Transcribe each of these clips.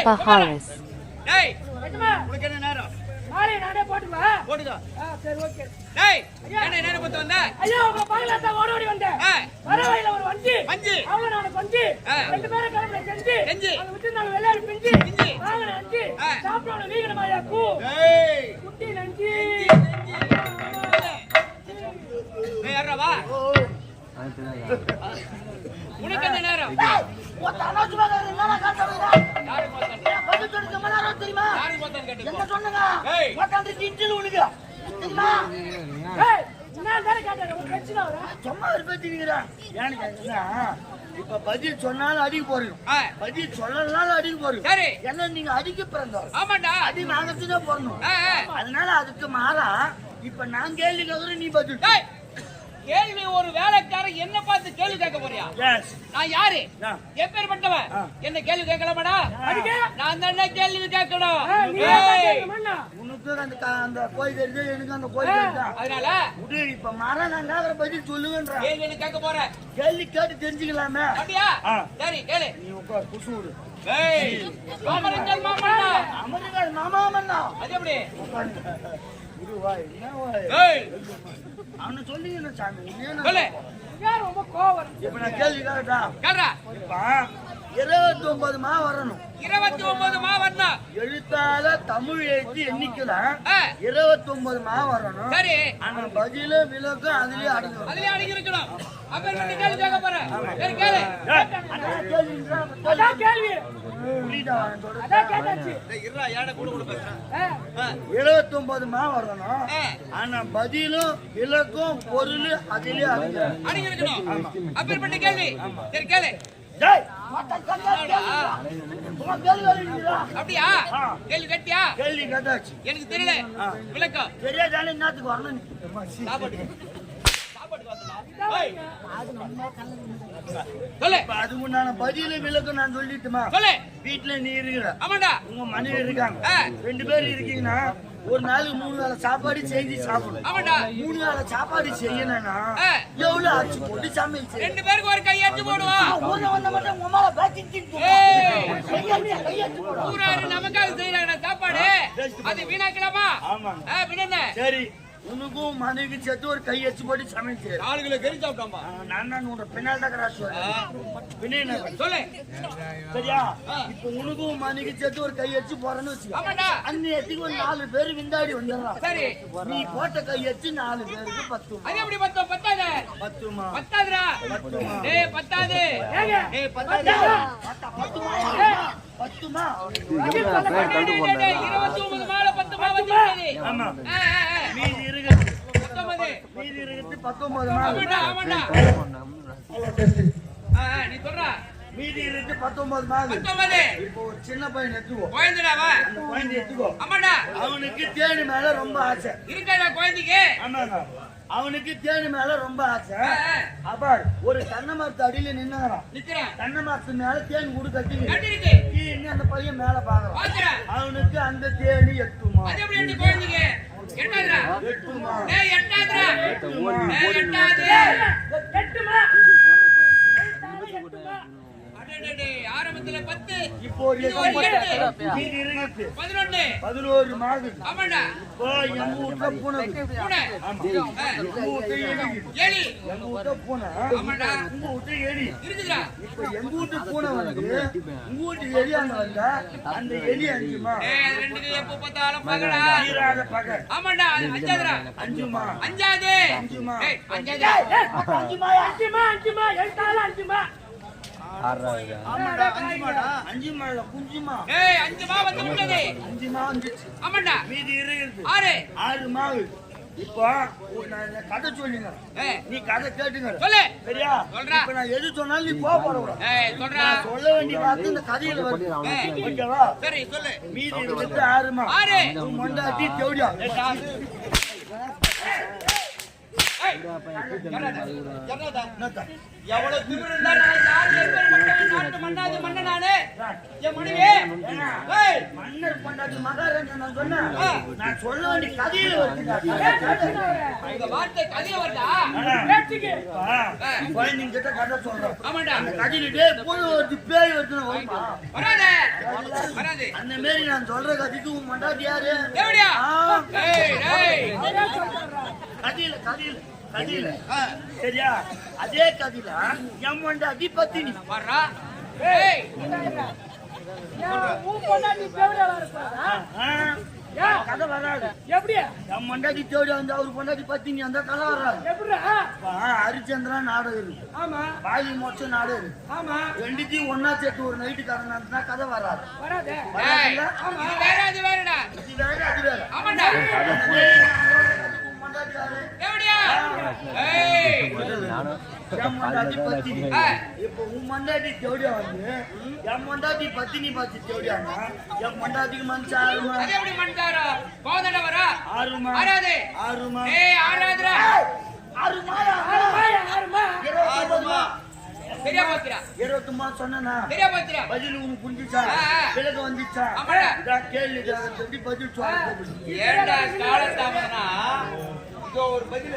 Papa Harris. டேய் உனக்கு என்ன நேரம் மாலை நானே போட்டுவா போடுடா சரி ஓகே டேய் என்ன நேரம் போட்டு வந்த ஐயோ உங்க பங்களாத்த ஓடி வந்தேன் வரவையில ஒரு வஞ்சி அவள நான் வஞ்சி ரெண்டு பேரும் கலந்து செஞ்சு அத விட்டு நான் விளையாடி பிஞ்சி வாங்க நஞ்சி சாப்பிடணும் வீகன மாயா கூ டேய் குட்டி நஞ்சி டேய் யாரா வா உனக்கு என்ன நேரம் ஒத்த அனாஜ்மா என்னமா காட்டறீங்க யாரு போறீங்க பதில் சொல்லுங்க மனாரோ தெரியுமா யாரு போறீங்க கேட்டு என்ன சொன்னங்க ஏய் உட்கார்ந்து டிஞ்சில் உனக்கு தெரியுமா ஏய் நான் வேற காட்டறேன் ஒரு பிரச்சனை வர சும்மா ஒரு பேசிக்கிறா ஏன்னு கேட்டா இப்ப பதில் சொன்னாலும் அடிக்க போறோம் பதில் சொல்லனாலும் அடிக்க போறோம் சரி என்ன நீங்க அடிக்க பிறந்தோம் ஆமாடா அடி நாங்கத்தான் போறணும் அதனால அதுக்கு மாறா இப்ப நான் கேள்வி கேக்குறேன் நீ பதில் டேய் கேள்வி ஒரு வேலைக்காரன் என்ன பார்த்து கேள்வி கேட்க போறியா எஸ் நான் யாரு எப்பேர்பட்டவன் என்ன கேள்வி கேட்கலாமாடா நான் தானே கேள்வி கேட்கணும் உனக்கு அந்த கோயில் தெரியுது எனக்கு அந்த கோயில் தெரியுதா அதனால இப்ப மாறா நான் கேக்குற பதில் சொல்லுவேன்ற கேள்வி கேட்க போறேன் கேள்வி கேட்டு தெரிஞ்சுக்கலாமே அப்படியா சரி கேளு நீ உட்கார் குசு விடு ஏய் அமரங்கள் மாமா அமெரிக்கா மாமா மன்னா அது எப்படி அவனை சொல்லி சாமி சொல்லு ரொம்ப கோவம் இப்ப நான் கேள்வி கேட்டா கேளுடா இப்ப 29 மா வரணும் 29 மா வரணும் எழுத்தால தமிழ் எழுத்து எண்ணிக்கலாம் 29 மா வரணும் சரி ஆனா பதில விளக்கம் அதுலயே அடங்கி இருக்கணும் அப்ப என்ன கேள்வி கேட்க போறேன் சரி கேளு அதான் கேள்வி அதான் கேட்டாச்சு இருடா யாட கூட பேசுறேன் 79 மா வரணும் ஆனா பதிலும் விளக்கம் பொருள் அதுலயே அடங்கி இருக்கணும் அப்ப கேள்வி சரி கேளு அப்படியா கேள்வி கட்டியா கேள்வி கேட்டாச்சு எனக்கு தெரியல விளக்கம் தெரியாதானே என்னத்துக்கு வரணும் சொல்லு அது முன்னான பதில விளக்கம் நான் சொல்லிட்டுமா சொல்லு வீட்டுல நீ இருக்கிற ஆமாண்டா உங்க மனைவி இருக்காங்க 2 பேர் இருக்கீங்கன்னா ஒரு நாளுக்கு 3 வேளை சாப்பாடு செஞ்சு சாப்பிடணும் ஆமாண்டா 3 வேளை சாப்பாடு செய்யணும்னா எவ்வளவு ஆச்சு போட்டு சமைச்சு 2 பேருக்கு ஒரு கையாச்சு போடுவோம் ஊர்ல வந்த மட்டும் உங்க மேல பேசிட்டு நமக்காக செய்யறாங்க சாப்பாடு அது வீணாக்கலாமா பின்ன சரி உனக்கும் மனைவிக்கு சேர்த்து ஒரு கை வச்சு போட்டு சமைச்சு 4 கிலோ கறி சாப்பிட்டாமா நான் உன்னோட பின்னால் தக்கறா சொல்லு சரியா இப்ப உனக்கும் மனைவிக்கு சேர்த்து ஒரு கை வச்சு போறேன்னு வச்சுக்கோ ஆமாடா அன்னையத்துக்கு ஒரு 4 பேர் விந்தாடி வந்துடுறான் சரி நீ போட்ட கை வச்சு 4 பேருக்கு 10 அது எப்படி பத்தாது பத்தாதுடா டேய் பத்தாது டேய் பத்தாது 10மா 29 மால 10 மா வந்து ஆமா மீதி இருக்கு 19 ஆமாடா நீ சொல்றா மீதி இருக்கு 19 மாது 19 இப்போ ஒரு சின்ன பையன் எடுத்துக்கோ குழந்தைடா அந்த குழந்தை எடுத்துக்கோ ஆமாடா அவனுக்கு தேனி மேல ரொம்ப ஆசை இருக்கடா குழந்தைக்கு ஆமாங்க அவனுக்கு தேனி மேல ரொம்ப ஆசை அப்ப ஒரு தென்னை மரத்து அடியில நின்னுறான் நிக்கிறேன் தென்னை மரத்து மேல தேன் கூடு கட்டிங்க கட்டிருக்கு அந்த பையன் மேல பாக்குறான் பாக்குறேன் அவனுக்கு அந்த தேனி எட்டுமா அது எப்படி எட்டு குழந்தைக்கு எட்டாதுடா எட்டுமா டேய் எட்டாதுடா டேய் எட்டாது எட்டுமா அடடடே ஆரம்பத்துல 10 இப்போ ஒரு 8 மீதி இருக்கு 11 மாது ஆமாடா இப்போ எங்க ஊட்ட பூனை ஆமா எங்க ஊட்ட எலி எங்க ஊட்ட பூனை ஆமாடா உங்க ஊட்ட எலி இருக்குடா இப்போ எங்க ஊட்ட பூனை வந்து உங்க ஊட்ட எலியாங்க வந்தா அந்த எலி அஞ்சுமா ஏய் ரெண்டுக்கு எப்ப பார்த்தாலும் பகடா ஈராத பக ஆமாடா அது அஞ்சாதுடா அஞ்சுமா அஞ்சாது அஞ்சுமா ஏய் அஞ்சாது அஞ்சுமா எழுத்தால அஞ்சுமா ஆமாடா அஞ்சுமாடா குஞ்சுமா ஏய் 5 மா வந்து விட்டது அஞ்சுமா வந்துச்சு ஆமாடா மீதி இருக்கு 6 மாவு இப்போ நான் கதை சொல்லுங்க நீ கதை கேட்டுங்க சொல்லு சரியா சொல்றா இப்ப நான் எது சொன்னாலும் நீ போக போற ஏய் சொல்றா சொல்ல வேண்டிய வார்த்தை இந்த கதையில வருது ஓகேவா சரி சொல்லு மீதி இருக்கு 6 மா 6 மொண்டாட்டி தேவடியா ஏய் ஏய், என்னடா? என்னத்தா? எவ்வளவு திமிரு இருந்தா நான் யார் எப்பேற்பட்டவன் நாட்டு மன்னாதி மன்னன் நானு. என் மனைவி. ஏய், மன்னர் பொண்டாட்டி மகாராஜா நான் சொன்னேன். நான் சொல்ல வேண்டிய கதையில வருதுடா. இந்த வார்த்தை கதையில வருதா? பேச்சுக்கு. குழந்தைங்க கிட்ட கதை சொல்றோம். ஆமாண்டா. அந்த கதையில டேய் பூனை வருது பேய் வருதுன்னு வருமா? வராதே. வராதே. அந்த மாரி நான் சொல்ற கதைக்கு உன் பொண்டாட்டி யாரு? எப்படியா? ஆ, ஏய், ஏய். கதையில கதையில கதையில சரியா? அதே கதையில என் பொண்டாட்டி பத்தினி. வர்றா. ஏய், உன் பொண்டாட்டி தேவையா வரக்கூடாதா? கதை வராது. எப்படி என் பொண்டாட்டி தேடி வந்து அவர் பொண்டாட்டி பத்தினி அந்த கதை வராது. எப்படிடா? ஹரிச்சந்திரா நாடகம் இருக்கு, ஆமா பாலி மோட்ச நாடகம் இருக்கு. ஆமா ரெண்டுத்தையும் ஒன்னா சேர்த்து ஒரு நைட்டு கதை நடத்தினா கதை வராது. வராதே. ஏய். வராதுல்ல? இது வேற, அது வேறடா. இது வேற அது வேற. ஆமாண்டா. உன் பொண்டாட்டி யாரு? எப்படியா? ஏய். என் பொண்டாட்டி பத்தினி. ஏய். இப்போ உன் பொண்டாட்டி தேடியா வந்து என் பொண்டாட்டி பத்தினி பார்த்து தேடியாங்க. என் பொண்டாட்டிக்கு மனுஷன் ஆறுமா அது எப்படி மன்னிச்சாரா? கோதண்ட வரா? ஆறுமா ஆறாதே. ஆறுமா ஏய், ஆறாதடா. ஆறுமாயா ஆறுமா 29 சரியா போச்சுடா. 29 சொன்னா சரியா போச்சுடா. பதில் உனக்கு புரிஞ்சுச்சா? விலக வந்துச்சா? ஆமாடா. இதான் கேள்வி சொல்லி பதில் சொல்ல. ஏண்டா காலத்தாமதனா? இதோ ஒரு பதில்.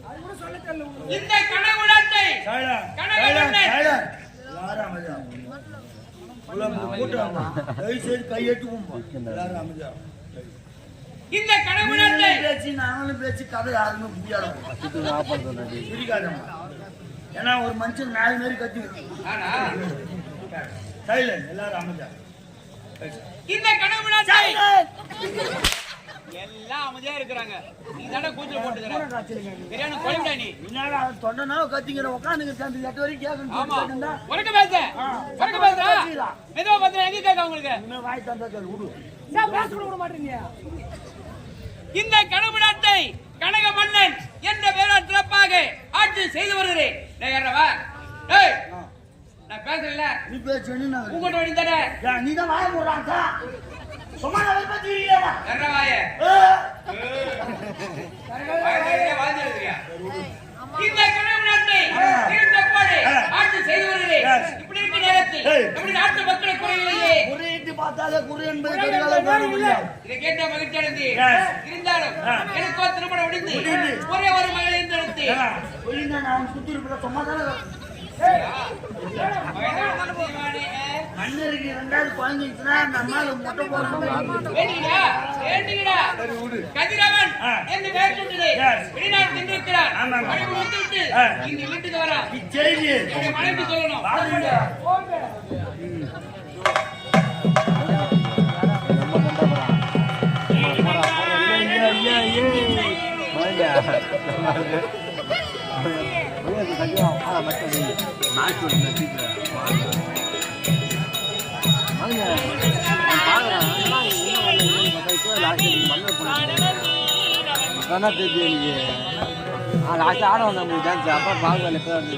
அது கூட சொல்ல தெரியல உங்களுக்கு. இந்த கனவுடத்தை இந்த கனவுடத்தை பேச்சு நாங்களும் பேச்சு கதை யாருமே புரியாது. ஏன்னா ஒரு மனுஷன் நாலு மாரி கத்தி ஆனா சைலண்ட் எல்லாரும் அமைதியா. இந்த கனவுடத்தை எல்லாம் அமைதியா இருக்கிறாங்க. நீ தானே கூச்சல் போட்டுக்கிற. பிரியாணி கொலைவிடா நீ. என்னடா தொண்டனா கத்திங்கிற உட்காந்துங்க சேர்ந்து 8 வரைக்கும் ஆமா. கேட்கணும். உனக்கு பேச. உனக்கு பேசுறா? மெதுவா பேசுறா. எங்க கேட்க உங்களுக்கு? இன்னும் வாய் தந்தா சொல்லு விடு. ஏன் பேச கூட விட மாட்டீங்க? இந்த கனவுடத்தை கனக மன்னன் என்ற பெயரால் சிறப்பாக ஆட்சி செய்து வருகிறேன். டேய் யாரவா? டேய் நான் பேசல. நீ பேசுன்னு நான் உங்கட்ட வண்டிதானே. நீ தான் வாய போடுறாங்க. சும்மா நான் பத்தி இல்லையா? யாரவாய? வாதி எழுதுறியா? இந்த கனவுடத்தை இருந்த போது ஆட்சி செய்து வருகிறேன். இப்படி இருக்க நேரத்தில் நம்முடைய நாட்டு மக்களை குறையிலேயே குறியிட்டு பார்த்தாலே குறி என்பது கடிகாலம் காண முடியாது. இதை கேட்ட மகிழ்ச்சி அடைந்து இருந்தாலும் எனக்கோ திருமணம் முடிந்து ஒரே ஒரு மகளை இருந்தெடுத்து சொல்லிங்க நான் சுத்தி இருக்கிற சும்மா தானே மன்னருக்கு 2வது குழந்தைச்சுன்னா நம்மால மொட்டை போடணும். வேண்டியடா வேண்டியடா கதிரவன் என்று பெயர் கொண்டது வெளிநாடு சென்றிருக்கிறார். மனைவி வந்துவிட்டு இந்த வீட்டுக்கு வரா. செய்தி என்னுடைய மனைவி சொல்லணும். போங்க. லாஸ்ட் ஆட வந்தோம் டான்ஸ் அப்பா பாகவல் எப்போ வந்து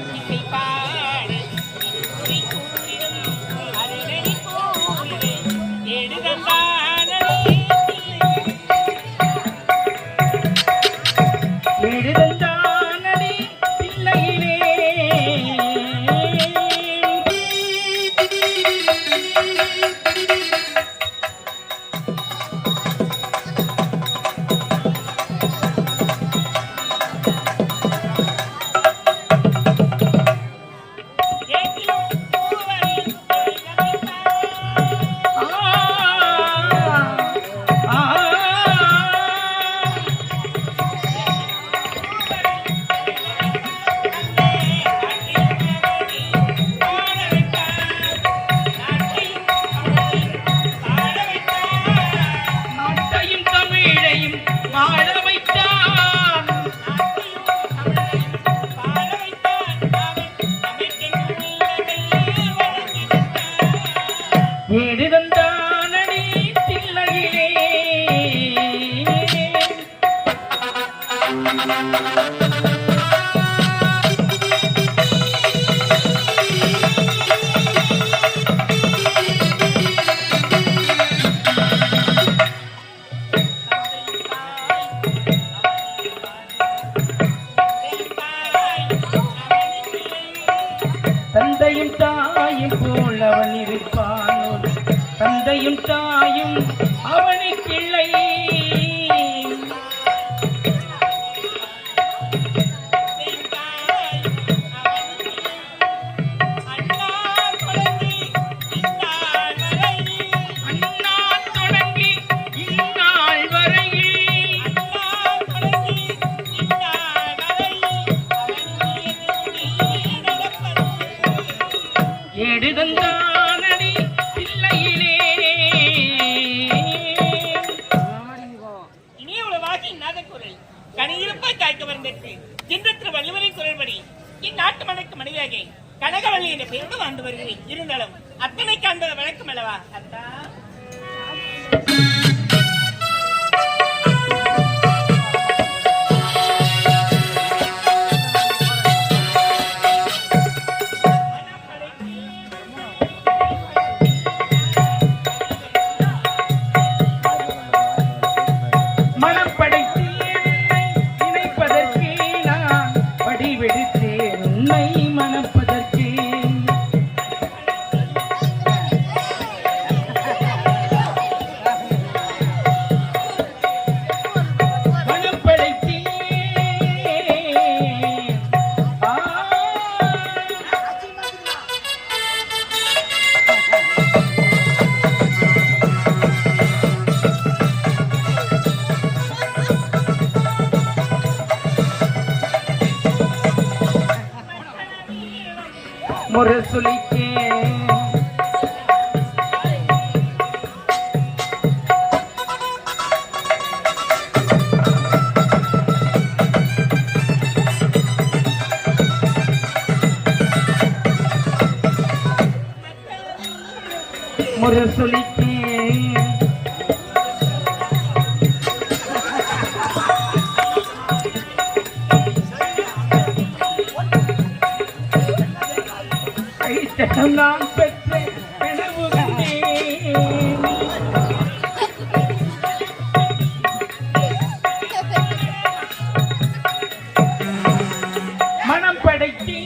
இருப்பான் தந்தையும் தாயும் அவனுக்கில்லை. எடுதந்தானடி பிள்ளையிலே இனியவள வாசி நாதக்குரல் கனியிருப்ப காய்க்க வந்தற்கு ஜின்றத்திரு வள்ளுவரை குரல்படி இந்நாட்டு மனைக்கு மனிதகை கனகவள்ளி என்ற பெயரோடு வாழ்ந்து வருகிறேன். இருந்தாலும் அத்தனை காண்பது வழக்கம் அல்லவா அத்தா? முரசொலிக்கே முரசொலிக்கே நான் பெற்ற கனவுகளே மனம் படைத்தே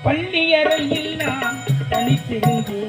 பள்ளியறையில் நான் தனித்திருந்தேன்.